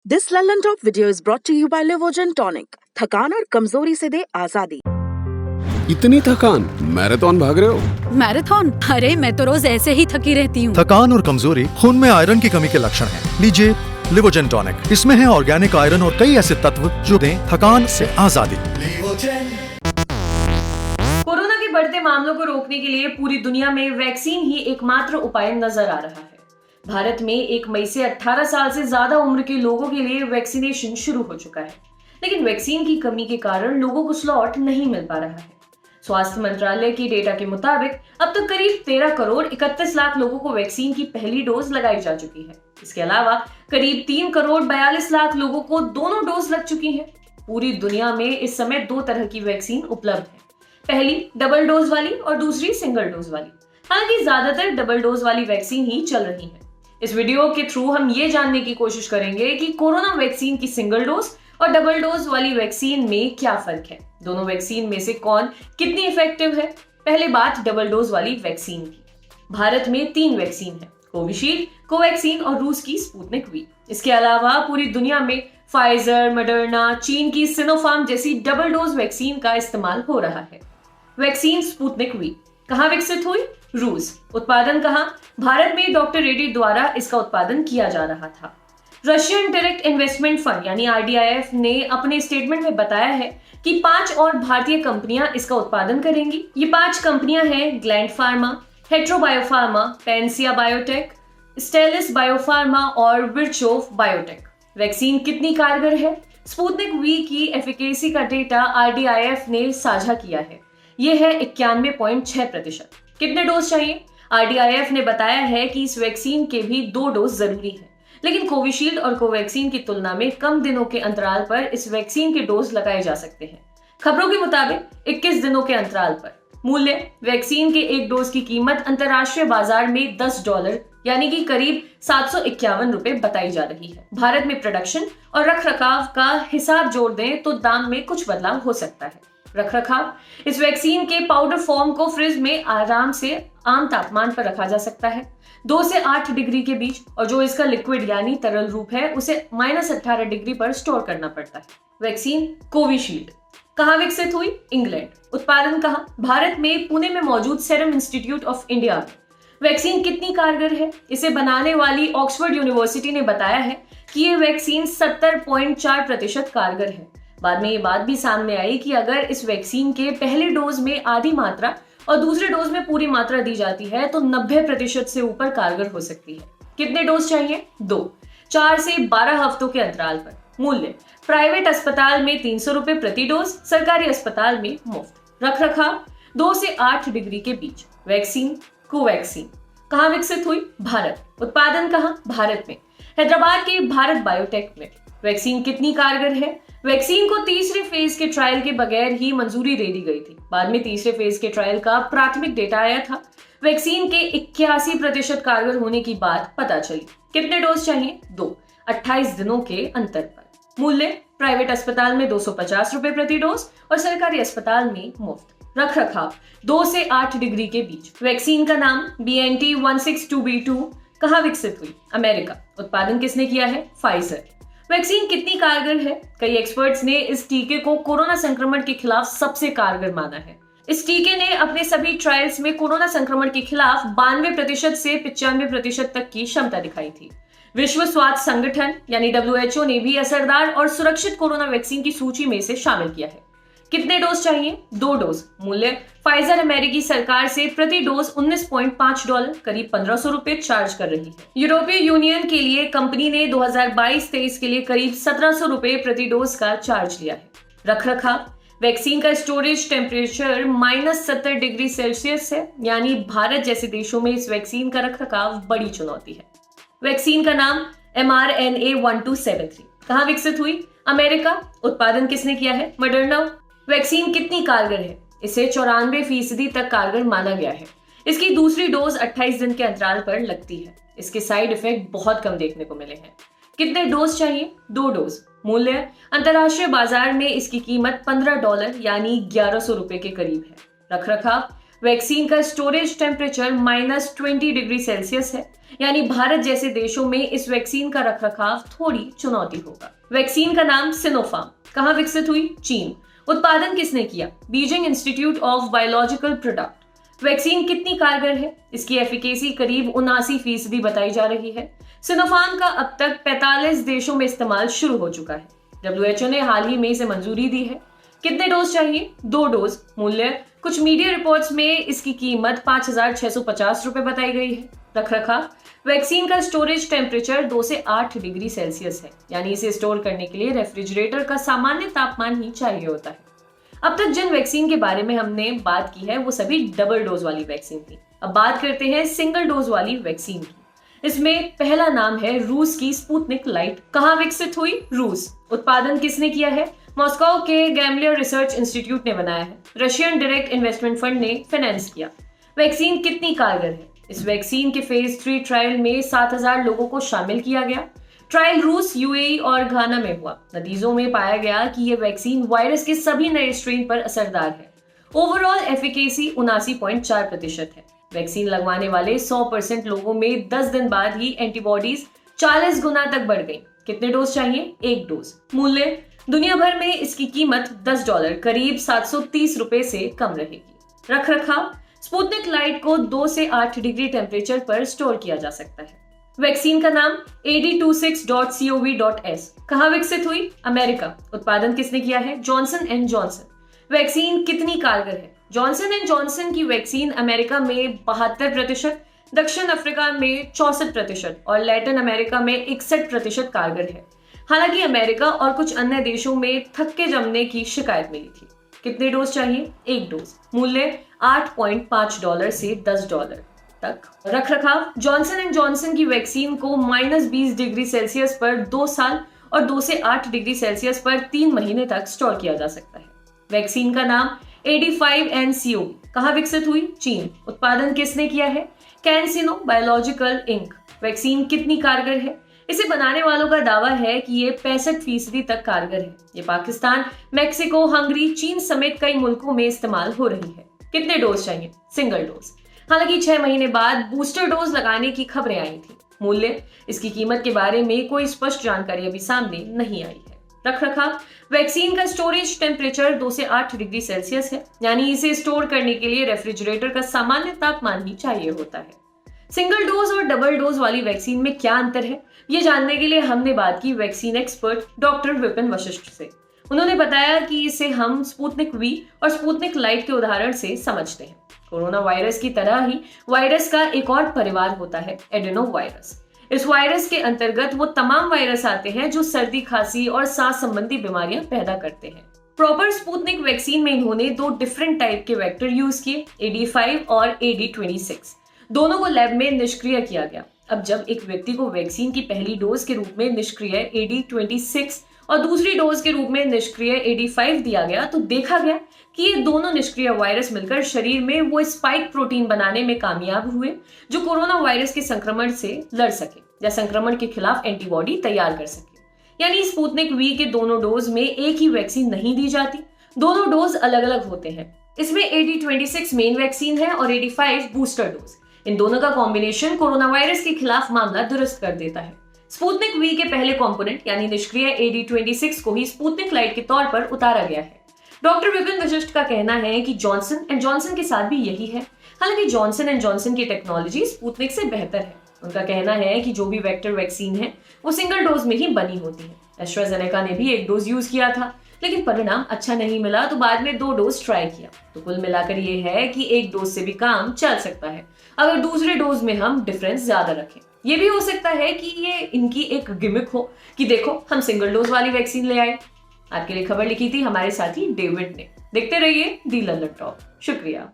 This Lallan top video is brought to you by Livogen tonic. थकान और कमजोरी से दे आजादी। इतनी थकान, मैराथन भाग रहे हो? मैराथन? अरे मैं तो रोज ऐसे ही थकी रहती हूँ। थकान और कमजोरी खून में आयरन की कमी के लक्षण हैं। लीजिए लिवोजेन टॉनिक। इसमें है ऑर्गेनिक आयरन और कई ऐसे तत्व जो दें थकान से आजादी। कोरोना के बढ़ते मामलों को रोकने के लिए पूरी दुनिया में वैक्सीन ही एकमात्र उपाय नजर आ रहा है। भारत में 1 मई से 18 साल से ज्यादा उम्र के लोगों के लिए वैक्सीनेशन शुरू हो चुका है, लेकिन वैक्सीन की कमी के कारण लोगों को स्लॉट नहीं मिल पा रहा है। स्वास्थ्य मंत्रालय की डेटा के मुताबिक अब तक करीब 13 करोड़ 31 लाख लोगों को वैक्सीन की पहली डोज लगाई जा चुकी है। इसके अलावा करीब 3 करोड़ 42 लाख लोगों को दोनों डोज लग चुकी है। पूरी दुनिया में इस समय 2 तरह की वैक्सीन उपलब्ध है, पहली डबल डोज वाली और दूसरी सिंगल डोज वाली। हालांकि ज्यादातर डबल डोज वाली वैक्सीन ही चल रही है। इस वीडियो के थ्रू हम ये जानने की कोशिश करेंगे कि कोरोना वैक्सीन की सिंगल डोज और डबल डोज वाली वैक्सीन में क्या फर्क है, दोनों वैक्सीन में से कौन कितनी इफेक्टिव है। पहले बात डबल डोज वाली वैक्सीन की। भारत में 3 वैक्सीन है, कोविशील्ड, कोवैक्सीन और रूस की स्पुतनिक वी। इसके अलावा पूरी दुनिया में फाइजर, मॉडर्ना, चीन की सिनोफार्म जैसी डबल डोज वैक्सीन का इस्तेमाल हो रहा है। वैक्सीन स्पुतनिक वी कहाँ विकसित हुई? रूस। उत्पादन कहाँ? भारत में डॉक्टर रेड्डी द्वारा इसका उत्पादन किया जा रहा था। रशियन डायरेक्ट इन्वेस्टमेंट फंड यानी RDIF ने अपने स्टेटमेंट में बताया है कि 5 और भारतीय कंपनियां इसका उत्पादन करेंगी। ये 5 कंपनियां हैं Gland Pharma, Hetero Biopharma, Panacea Biotec, Stelis Biopharma और विर्चोव बायोटेक। वैक्सीन कितनी कारगर है? स्पुतनिक वी की एफिकेसी का डेटा RDIF ने साझा किया है। यह है 91.6%। कितने डोज चाहिए? RDIF ने बताया है कि इस वैक्सीन के भी 2 डोज जरूरी है, लेकिन कोविशील्ड और कोवैक्सीन की तुलना में कम दिनों के अंतराल पर इस वैक्सीन के डोज लगाए जा सकते हैं। खबरों के मुताबिक 21 दिनों के अंतराल पर। मूल्य: वैक्सीन के 1 डोज की कीमत अंतर्राष्ट्रीय बाजार में $10 यानी कि करीब 751 रुपए बताई जा रही है। भारत में प्रोडक्शन और रखरखाव का हिसाब जोड़ दें तो दाम में कुछ बदलाव हो सकता है। रखरखाव: इस वैक्सीन के पाउडर फॉर्म को फ्रिज में आराम से आम तापमान पर रखा जा सकता है, 2 से 8 डिग्री के बीच, और जो इसका लिक्विड यानी तरल रूप है उसे -18 डिग्री पर स्टोर करना पड़ता है। वैक्सीन कोविशील्ड कहाँ विकसित हुई? इंग्लैंड। उत्पादन कहाँ? भारत में पुणे में मौजूद सीरम इंस्टीट्यूट ऑफ इंडिया में। वैक्सीन कितनी कारगर है? इसे बनाने वाली ऑक्सफोर्ड यूनिवर्सिटी ने बताया है कि यह वैक्सीन 70.4% कारगर है। बाद में ये बात भी सामने आई कि अगर इस वैक्सीन के पहले डोज में आधी मात्रा और दूसरे डोज में पूरी मात्रा दी जाती है तो 90% से ऊपर कारगर हो सकती है। कितने डोज चाहिए? 2, 4 से 12 हफ्तों के अंतराल पर। मूल्य: प्राइवेट अस्पताल में 300 रुपए प्रति डोज, सरकारी अस्पताल में मुफ्त। रखरखाव: 2 से 8 डिग्री के बीच। वैक्सीन कोवैक्सीन कहाँ विकसित हुई? भारत। उत्पादन कहाँ? भारत में, हैदराबाद के भारत बायोटेक में। वैक्सीन कितनी कारगर है? वैक्सीन को तीसरे फेज के ट्रायल के बगैर ही मंजूरी दे दी गई थी। बाद में तीसरे फेज के ट्रायल का प्राथमिक डेटा आया था। वैक्सीन के 81% कारगर होने की बात पता चली। कितने डोज चाहिए? 2, 28 दिनों के अंतर पर। मूल्य: प्राइवेट अस्पताल में 250 रुपए प्रति डोज और सरकारी अस्पताल में मुफ्त। रखरखाव: 2 से 8 डिग्री के बीच। वैक्सीन का नाम BNT162b2 कहाँ विकसित हुई? अमेरिका। उत्पादन किसने किया है? फाइजर। वैक्सीन कितनी कारगर है? कई एक्सपर्ट्स ने इस टीके को कोरोना संक्रमण के खिलाफ सबसे कारगर माना है। इस टीके ने अपने सभी ट्रायल्स में कोरोना संक्रमण के खिलाफ 92% से 95% तक की क्षमता दिखाई थी। विश्व स्वास्थ्य संगठन यानी WHO ने भी असरदार और सुरक्षित कोरोना वैक्सीन की सूची में इसे शामिल किया है। कितने डोज चाहिए? 2 डोज। मूल्य: फाइजर अमेरिकी सरकार से प्रति डोज $19.5 करीब 1500 रुपए चार्ज कर रही है। यूरोपीय यूनियन के लिए कंपनी ने 2022-23 के लिए करीब 1700 रुपए प्रति डोज का चार्ज लिया है। रखरखाव: वैक्सीन का स्टोरेज टेम्परेचर -70 डिग्री सेल्सियस है, यानी भारत जैसे देशों में इस वैक्सीन का रखरखाव बड़ी चुनौती है। वैक्सीन का नाम mRNA-1273 कहाँ विकसित हुई? अमेरिका। उत्पादन किसने किया है? मॉडर्ना। वैक्सीन कितनी कारगर है? इसे 94% तक कारगर माना गया है। इसकी दूसरी डोज 28 दिन के अंतराल पर लगती है। इसके साइड इफेक्ट बहुत कम देखने को मिले हैं। कितने डोज चाहिए? 2 डोज। मूल्य: अंतर्राष्ट्रीय बाजार में इसकी कीमत $15 यानी 1100 रुपए के करीब है। रखरखाव: वैक्सीन का स्टोरेज टेम्परेचर -20 डिग्री सेल्सियस है, यानी भारत जैसे देशों में इस वैक्सीन का रखरखाव थोड़ी चुनौती होगा। वैक्सीन का नाम सिनोफार्म, कहां विकसित हुई? चीन। उत्पादन किसने किया? Beijing institute of biological product. Vaccine कितनी कारगर है? इसकी एफिकेसी करीब 79% बताई जा रही है। सिनोफार्म का अब तक 45 देशों में इस्तेमाल शुरू हो चुका है। WHO ने हाल ही में इसे मंजूरी दी है। कितने डोज चाहिए? 2 डोज। मूल्य, कुछ मीडिया रिपोर्ट्स में इसकी कीमत 5,650 रुपए बताई गई है। रखरखाव, वैक्सीन का स्टोरेज टेम्परेचर 2 से 8 डिग्री सेल्सियस है, यानी इसे स्टोर करने के लिए रेफ्रिजरेटर का सामान्य तापमान ही चाहिए होता है। अब तक जिन वैक्सीन के बारे में हमने बात की है वो सभी डबल डोज वाली वैक्सीन थी। अब बात करते हैं सिंगल डोज वाली वैक्सीन की। इसमें पहला नाम है रूस की स्पुतनिक लाइट। कहां विकसित हुई? रूस। उत्पादन किसने किया है? मॉस्को के गैमलियर रिसर्च इंस्टीट्यूट ने बनाया है। रशियन डायरेक्ट इन्वेस्टमेंट फंड ने फाइनेंस किया। वैक्सीन कितनी कारगर है? इस वैक्सीन के फेज 3 ट्रायल में 7,000 लोगों को शामिल किया गया। ट्रायल रूस, UAE और घाना में हुआ। नतीजों में पाया गया कि यह वैक्सीन वायरस के सभी नए स्ट्रेन पर असरदार है। ओवरऑल एफिकेसी 79.4% है। वैक्सीन लगवाने वाले 100% लोगों में 10 दिन बाद ही एंटीबॉडीज 40 गुना तक बढ़ गई। कितने डोज चाहिए? 1 डोज। मूल्य, दुनिया भर में इसकी कीमत $10 करीब 730 रुपए से कम रहेगी। रखरखाव, स्पुतनिक लाइट को 2 से 8 डिग्री टेम्परेचर पर स्टोर किया जा सकता है। वैक्सीन का नाम AD26.CoV.S। कहां विकसित हुई? अमेरिका। उत्पादन किसने किया है? Johnson and Johnson. वैक्सीन कितनी कारगर है? जॉनसन एंड जॉनसन की वैक्सीन अमेरिका में 72%, दक्षिण अफ्रीका में 64% और लैटिन अमेरिका में 61% कारगर है। हालांकि अमेरिका और कुछ अन्य देशों में थक्के जमने की शिकायत मिली थी। कितने डोज चाहिए? 1 डोज। मूल्य $8.5 से $10 तक। रखरखाव, जॉनसन एंड जॉनसन की वैक्सीन को -20 डिग्री सेल्सियस पर 2 साल और 2 से 8 डिग्री सेल्सियस पर 3 महीने तक स्टोर किया जा सकता है। वैक्सीन का नाम AD5NCoV। कहां विकसित हुई? चीन। उत्पादन किसने किया है? CanSino biological ink. वैक्सीन कितनी कारगर है? इसे बनाने वालों का दावा है कि ये 65% तक कारगर है। ये पाकिस्तान, मैक्सिको, हंगरी, चीन समेत कई मुल्कों में इस्तेमाल हो रही है। कितने डोज चाहिए? Single dose. हालांकि 6 महीने बाद बूस्टर डोज लगाने की खबरें आई थी। मूल्य, इसकी कीमत के बारे में कोई स्पष्ट जानकारी अभी सामने नहीं आई है। रखरखाव, वैक्सीन का स्टोरेज टेम्परेचर 2 से 8 डिग्री सेल्सियस है, यानी इसे स्टोर करने के लिए रेफ्रिजरेटर का सामान्य तापमान ही चाहिए होता है। सिंगल डोज और डबल डोज वाली वैक्सीन में क्या अंतर है, ये जानने के लिए हमने बात की vaccine expert doctor Vipin Vashishtha से। उन्होंने बताया कि इसे हम स्पुतनिक V और स्पुतनिक लाइट के उदाहरण से समझते हैं। कोरोना वायरस की तरह ही वायरस का एक और परिवार होता है, एडेनो वायरस। इस वायरस के अंतर्गत वो तमाम वायरस आते हैं जो सर्दी, खांसी और सांस संबंधी बीमारियां पैदा करते हैं। प्रॉपर स्पुतनिक वैक्सीन में इन्होंने 2 डिफरेंट टाइप के वेक्टर यूज किए, AD5 और AD26। दोनों को लैब में निष्क्रिय किया गया। अब जब एक व्यक्ति को वैक्सीन की पहली डोज के रूप में निष्क्रिय AD26 और दूसरी डोज के रूप में निष्क्रिय AD5 दिया गया तो देखा गया कि ये दोनों निष्क्रिय वायरस मिलकर शरीर में वो स्पाइक प्रोटीन बनाने में कामयाब हुए जो कोरोना वायरस के संक्रमण से लड़ सके या संक्रमण के खिलाफ एंटीबॉडी तैयार कर सके। यानी स्पुतनिक V के दोनों डोज में एक ही वैक्सीन नहीं दी जाती, दोनों डोज अलग अलग होते हैं। इसमें AD26 मेन वैक्सीन है और AD5 बूस्टर डोज। इन दोनों का कॉम्बिनेशन कोरोना वायरस के खिलाफ मामला दुरुस्त कर देता है। स्पुतनिक V के पहले कंपोनेंट यानी निष्क्रिय AD26 को ही स्पुतनिक लाइट के तौर पर उतारा गया है। डॉक्टर विपिन वशिष्ठ का कहना है कि जॉनसन एंड जॉनसन के साथ भी यही है। हालांकि जॉनसन एंड जॉनसन की टेक्नोलॉजी स्पुतनिक से बेहतर है। उनका कहना है कि जो भी वेक्टर वैक्सीन है वो सिंगल डोज में ही बनी होती है। एस्ट्राजेनेका ने भी 1 डोज यूज किया था, लेकिन परिणाम अच्छा नहीं मिला तो बाद में 2 डोज ट्राई किया। तो कुल मिलाकर ये है कि 1 डोज से भी काम चल सकता है अगर दूसरे डोज में हम डिफरेंस ज्यादा रखें। ये भी हो सकता है कि ये इनकी एक गिमिक हो कि देखो हम सिंगल डोज वाली वैक्सीन ले आए। आपके लिए खबर लिखी थी हमारे साथी डेविड ने। देखते रहिए दी लल्लर टॉक। शुक्रिया।